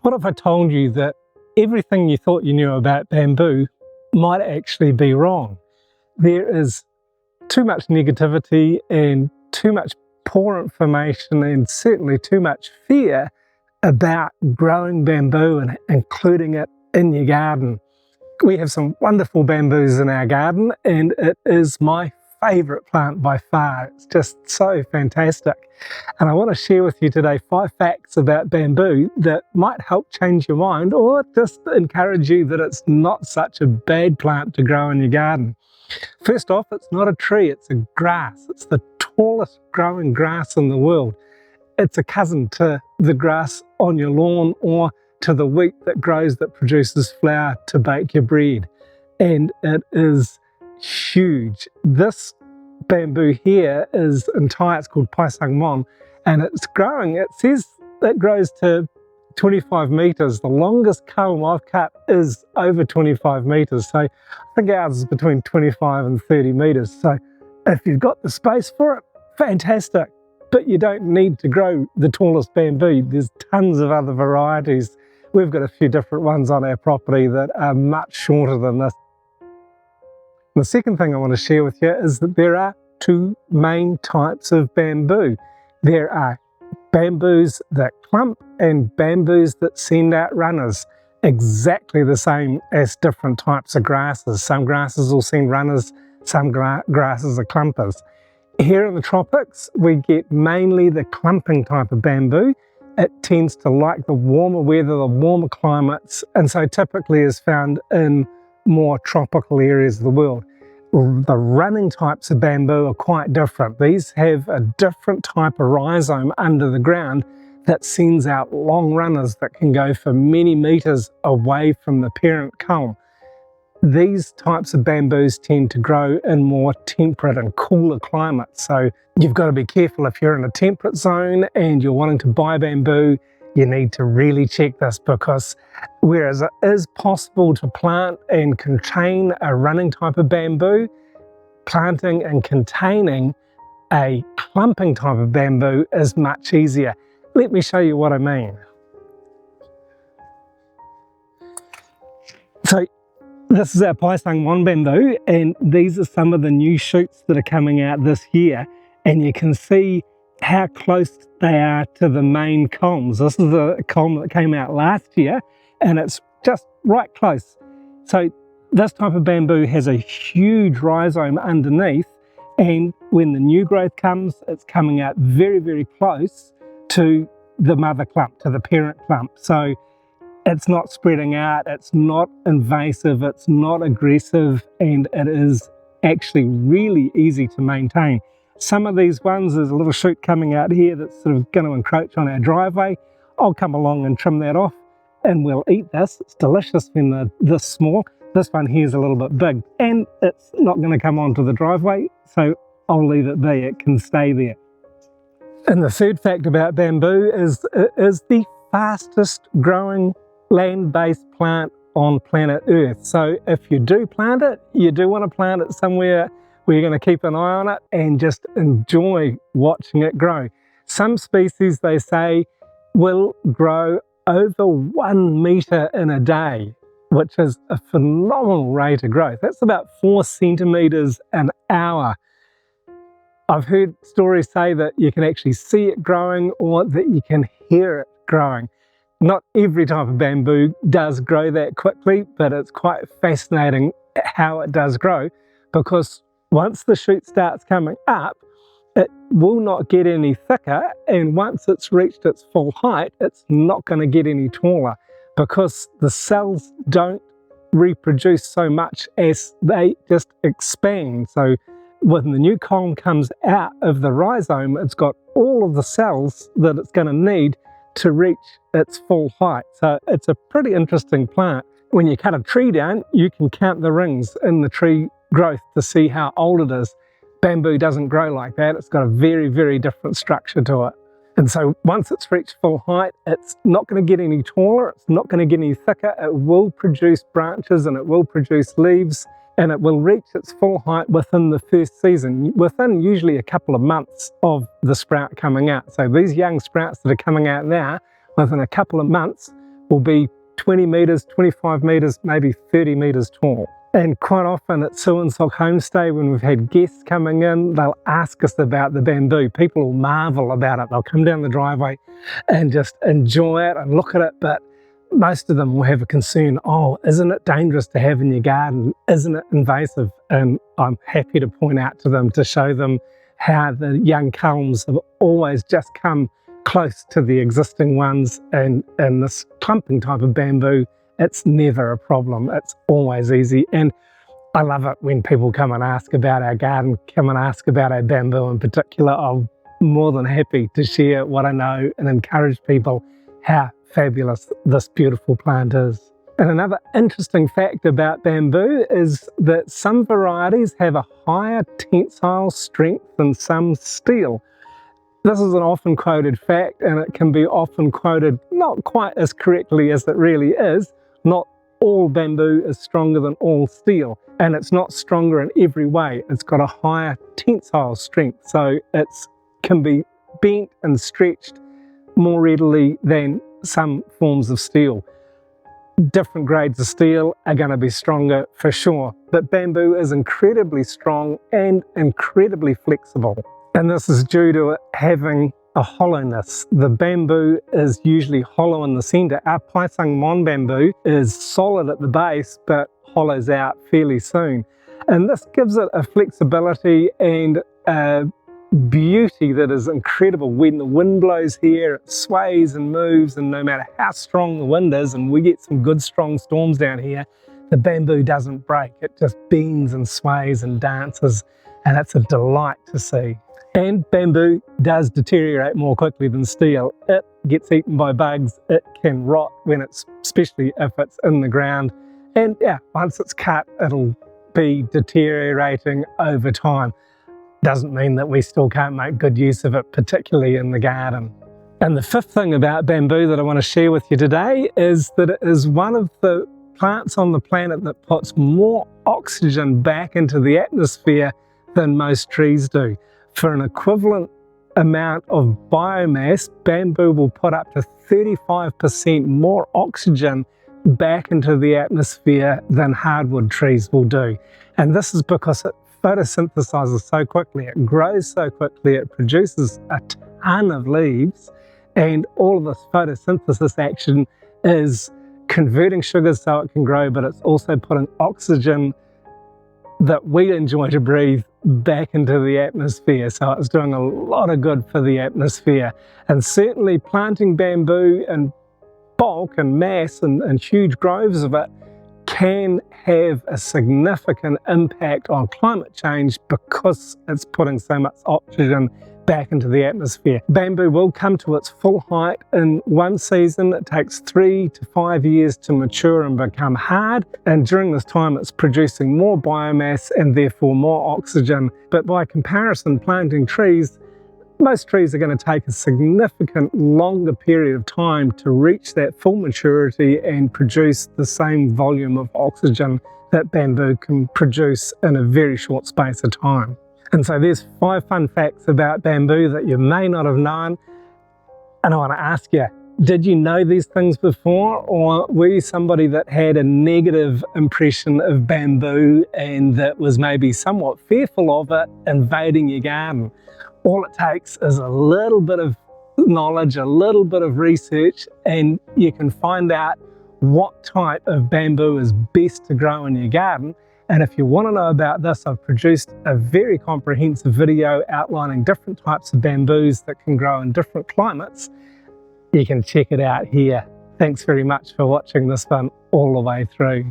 What if I told you that everything you thought you knew about bamboo might actually be wrong? There is too much negativity and too much poor information and certainly too much fear about growing bamboo and including it in your garden. We have some wonderful bamboos in our garden and it is my favourite plant by far. It's just so fantastic. And I want to share with you today 5 facts about bamboo that might help change your mind or just encourage you that it's not such a bad plant to grow in your garden. First off, it's not a tree, it's a grass. It's the tallest growing grass in the world. It's a cousin to the grass on your lawn or to the wheat that grows that produces flour to bake your bread. And it is huge. This bamboo here is entire, it's called Pai Sang Mon, and it's growing, it says it grows to 25 metres. The longest culm I've cut is over 25 metres, so I think ours is between 25 and 30 metres. So if you've got the space for it, fantastic. But you don't need to grow the tallest bamboo. There's tons of other varieties. We've got a few different ones on our property that are much shorter than this. The second thing I want to share with you is that there are 2 main types of bamboo. There are bamboos that clump and bamboos that send out runners, exactly the same as different types of grasses. Some grasses will send runners, some grasses are clumpers. Here in the tropics, we get mainly the clumping type of bamboo. It tends to like the warmer weather, the warmer climates, and so typically is found in more tropical areas of the world. The running types of bamboo are quite different. These have a different type of rhizome under the ground that sends out long runners that can go for many metres away from the parent culm. These types of bamboos tend to grow in more temperate and cooler climates. So you've got to be careful if you're in a temperate zone and you're wanting to buy bamboo, you need to really check this, because whereas it is possible to plant and contain a running type of bamboo, planting and containing a clumping type of bamboo is much easier. Let me show you what I mean. So this is our Pai Sang Mon bamboo, and these are some of the new shoots that are coming out this year, and you can see how close they are to the main culms. This is a culm that came out last year, and it's just right close. So this type of bamboo has a huge rhizome underneath, and when the new growth comes, it's coming out very, very close to the mother clump, to the parent clump. So it's not spreading out, it's not invasive, it's not aggressive, and it is actually really easy to maintain. Some of these ones, there's a little shoot coming out here that's sort of going to encroach on our driveway. I'll come along and trim that off and we'll eat this. It's delicious when they're this small. This one here is a little bit big and it's not going to come onto the driveway, so I'll leave it be, it can stay there. And the third fact about bamboo is it is the fastest growing land-based plant on planet Earth. So if you do plant it, you do want to plant it somewhere where you're going to keep an eye on it and just enjoy watching it grow. Some species, they say, will grow over 1 metre in a day, which is a phenomenal rate of growth. That's about 4 centimetres an hour. I've heard stories say that you can actually see it growing or that you can hear it growing. Not every type of bamboo does grow that quickly, but it's quite fascinating how it does grow, because once the shoot starts coming up, it will not get any thicker, and once it's reached its full height, it's not going to get any taller, because the cells don't reproduce so much as they just expand. So when the new culm comes out of the rhizome, it's got all of the cells that it's going to need to reach its full height. So it's a pretty interesting plant. When you cut a tree down, you can count the rings in the tree growth to see how old it is. Bamboo doesn't grow like that. It's got a very, very different structure to it. And so once it's reached full height, it's not going to get any taller, it's not going to get any thicker. It will produce branches and it will produce leaves, and it will reach its full height within the first season, within usually a couple of months of the sprout coming out. So these young sprouts that are coming out now, within a couple of months, will be 20 metres, 25 metres, maybe 30 metres tall. And quite often at Suan Sook Homestay, when we've had guests coming in, they'll ask us about the bamboo. People will marvel about it. They'll come down the driveway and just enjoy it and look at it, but most of them will have a concern, oh, isn't it dangerous to have in your garden? Isn't it invasive? And I'm happy to point out to them, to show them how the young culms have always just come close to the existing ones, and this clumping type of bamboo, it's never a problem. It's always easy. And I love it when people come and ask about our garden, come and ask about our bamboo in particular. I'm more than happy to share what I know and encourage people how fabulous this beautiful plant is. And another interesting fact about bamboo is that some varieties have a higher tensile strength than some steel. This is an often quoted fact, and it can be often quoted not quite as correctly as it really is. Not all bamboo is stronger than all steel, and it's not stronger in every way. It's got a higher tensile strength, so it can be bent and stretched more readily than some forms of steel. Different grades of steel are going to be stronger for sure, but bamboo is incredibly strong and incredibly flexible. And this is due to it having a hollowness. The bamboo is usually hollow in the center. Our Pai Sang Mon bamboo is solid at the base, but hollows out fairly soon. And this gives it a flexibility and a beauty that is incredible. When the wind blows here, it sways and moves, and no matter how strong the wind is, and we get some good strong storms down here, the bamboo doesn't break. It just bends and sways and dances, and it's a delight to see. And bamboo does deteriorate more quickly than steel. It gets eaten by bugs. It can rot when especially if it's in the ground. And yeah, once it's cut, it'll be deteriorating over time. Doesn't mean that we still can't make good use of it, particularly in the garden. And the fifth thing about bamboo that I want to share with you today is that it is one of the plants on the planet that puts more oxygen back into the atmosphere than most trees do. For an equivalent amount of biomass, bamboo will put up to 35% more oxygen back into the atmosphere than hardwood trees will do. And this is because it photosynthesizes so quickly, it grows so quickly, it produces a ton of leaves, and all of this photosynthesis action is converting sugars so it can grow, but it's also putting oxygen that we enjoy to breathe back into the atmosphere. So it's doing a lot of good for the atmosphere. And certainly planting bamboo in bulk and mass and huge groves of it can have a significant impact on climate change because it's putting so much oxygen back into the atmosphere. Bamboo will come to its full height in one season. It takes 3 to 5 years to mature and become hard, and during this time it's producing more biomass and therefore more oxygen. But by comparison, planting trees, most trees are going to take a significant longer period of time to reach that full maturity and produce the same volume of oxygen that bamboo can produce in a very short space of time. And so there's 5 fun facts about bamboo that you may not have known. And I want to ask you, did you know these things before, or were you somebody that had a negative impression of bamboo and that was maybe somewhat fearful of it invading your garden? All it takes is a little bit of knowledge, a little bit of research, and you can find out what type of bamboo is best to grow in your garden. And if you want to know about this, I've produced a very comprehensive video outlining different types of bamboos that can grow in different climates. You can check it out here. Thanks very much for watching this one all the way through.